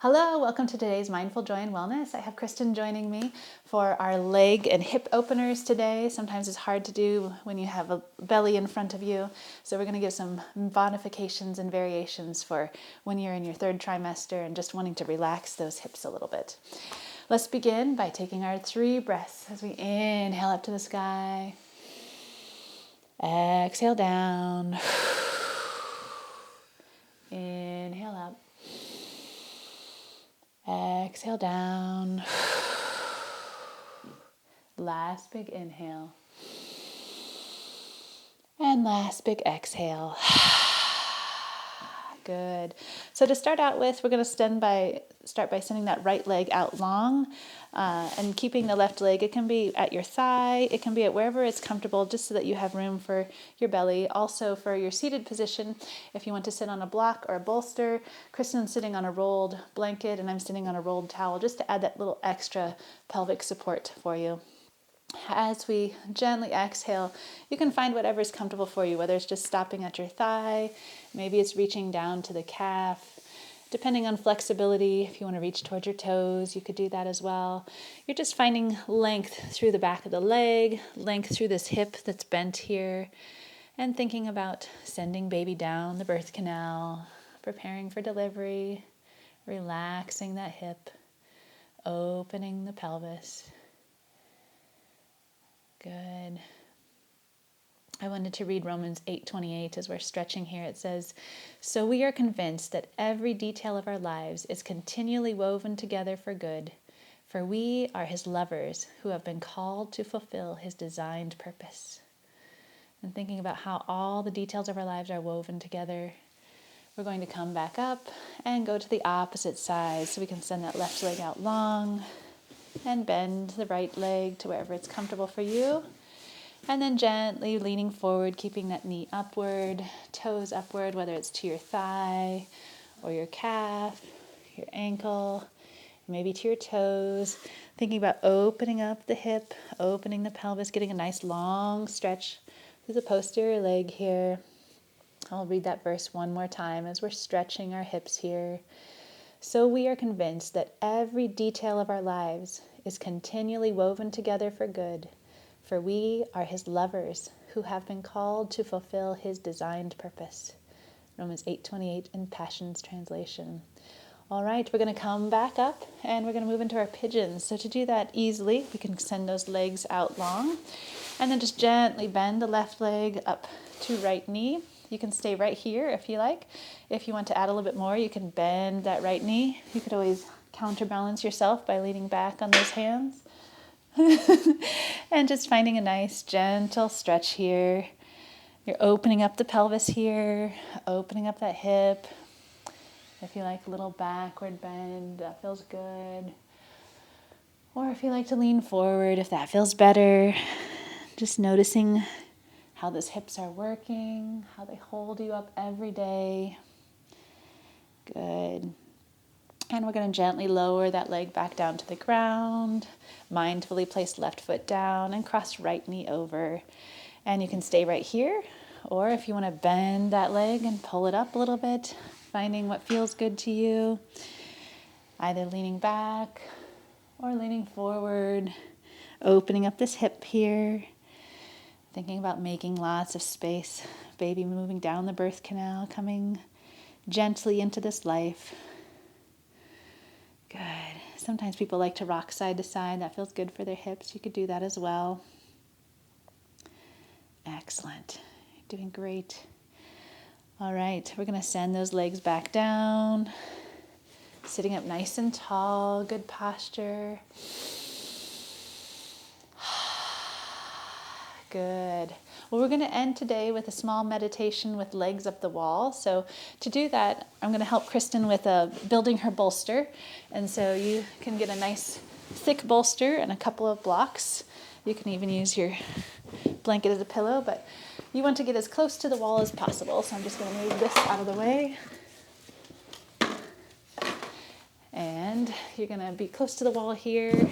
Hello, welcome to today's Mindful Joy and Wellness. I have Kristen joining me for our leg and hip openers today. Sometimes it's hard to do when you have a belly in front of you. So we're going to give some modifications and variations for when you're in your third trimester and just wanting to relax those hips a little bit. Let's begin by taking our 3 breaths as we inhale up to the sky. Exhale down. Inhale up. Exhale down. Last big inhale. And last big exhale. Good. So to start out with, we're going to start by sending that right leg out long and keeping the left leg. It can be at your thigh. It can be at wherever it's comfortable, just so that you have room for your belly. Also for your seated position, if you want to sit on a block or a bolster. Kristen's sitting on a rolled blanket and I'm sitting on a rolled towel, just to add that little extra pelvic support for you. As we gently exhale, you can find whatever is comfortable for you, whether it's just stopping at your thigh, maybe it's reaching down to the calf. Depending on flexibility, if you want to reach towards your toes, you could do that as well. You're just finding length through the back of the leg, length through this hip that's bent here, and thinking about sending baby down the birth canal, preparing for delivery, relaxing that hip, opening the pelvis. Good. I wanted to read Romans 8:28 as we're stretching here. It says, "So we are convinced that every detail of our lives is continually woven together for good, for we are his lovers who have been called to fulfill his designed purpose." And thinking about how all the details of our lives are woven together, we're going to come back up and go to the opposite side so we can send that left leg out long and bend the right leg to wherever it's comfortable for you. And then gently leaning forward, keeping that knee upward, toes upward, whether it's to your thigh or your calf, your ankle, maybe to your toes. Thinking about opening up the hip, opening the pelvis, getting a nice long stretch through the posterior leg here. I'll read that verse one more time as we're stretching our hips here. So we are convinced that every detail of our lives is continually woven together for good, for we are his lovers who have been called to fulfill his designed purpose. Romans 8:28 in Passion's translation. All right, we're going to come back up and we're going to move into our pigeons. So to do that easily, we can send those legs out long and then just gently bend the left leg up to right knee. You can stay right here if you like. If you want to add a little bit more, you can bend that right knee. You could always counterbalance yourself by leaning back on those hands. And just finding a nice gentle stretch here. You're opening up the pelvis here, opening up that hip. If you like a little backward bend, that feels good. Or if you like to lean forward, if that feels better. Just noticing how those hips are working, how they hold you up every day. Good. And we're going to gently lower that leg back down to the ground. Mindfully place left foot down and cross right knee over. And you can stay right here. Or if you want to bend that leg and pull it up a little bit, finding what feels good to you. Either leaning back or leaning forward. Opening up this hip here. Thinking about making lots of space. Baby moving down the birth canal, coming gently into this life. Good. Sometimes people like to rock side to side. That feels good for their hips. You could do that as well. Excellent. You're doing great. All right, we're going to send those legs back down. Sitting up nice and tall, good posture. Good. Well, we're going to end today with a small meditation with legs up the wall. So to do that, I'm going to help Kristen with building her bolster. And so you can get a nice thick bolster and a couple of blocks. You can even use your blanket as a pillow, but you want to get as close to the wall as possible. So I'm just going to move this out of the way. And you're going to be close to the wall here.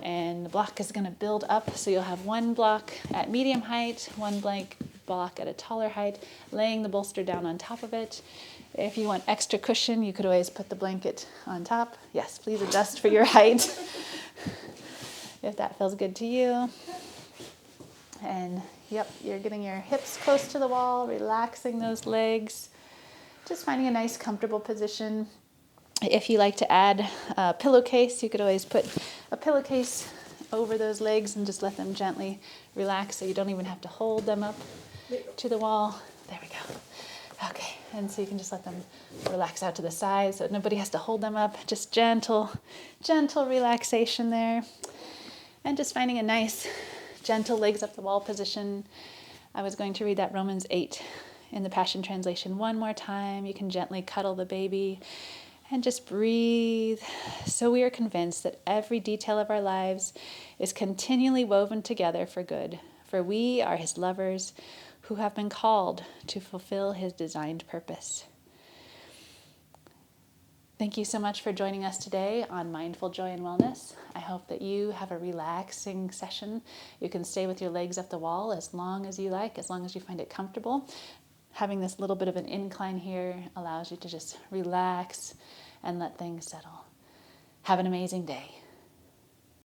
And the block is going to build up, so you'll have one block at medium height, one block block at a taller height, laying the bolster down on top of it. If you want extra cushion, you could always put the blanket on top. Yes, please adjust for your height if that feels good to you. And yep, you're getting your hips close to the wall, relaxing those legs, just finding a nice comfortable position. If you like to add a pillowcase, you could always put a pillowcase over those legs and just let them gently relax so you don't even have to hold them up to the wall. There we go. Okay, and so you can just let them relax out to the side so nobody has to hold them up. Just gentle relaxation there. And just finding a nice, gentle legs up the wall position. I was going to read that Romans 8 in the Passion Translation one more time. You can gently cuddle the baby and just breathe. So we are convinced that every detail of our lives is continually woven together for good, for we are his lovers who have been called to fulfill his designed purpose. Thank you so much for joining us today on Mindful Joy and Wellness. I hope that you have a relaxing session. You can stay with your legs up the wall as long as you like, as long as you find it comfortable. Having this little bit of an incline here allows you to just relax and let things settle. Have an amazing day.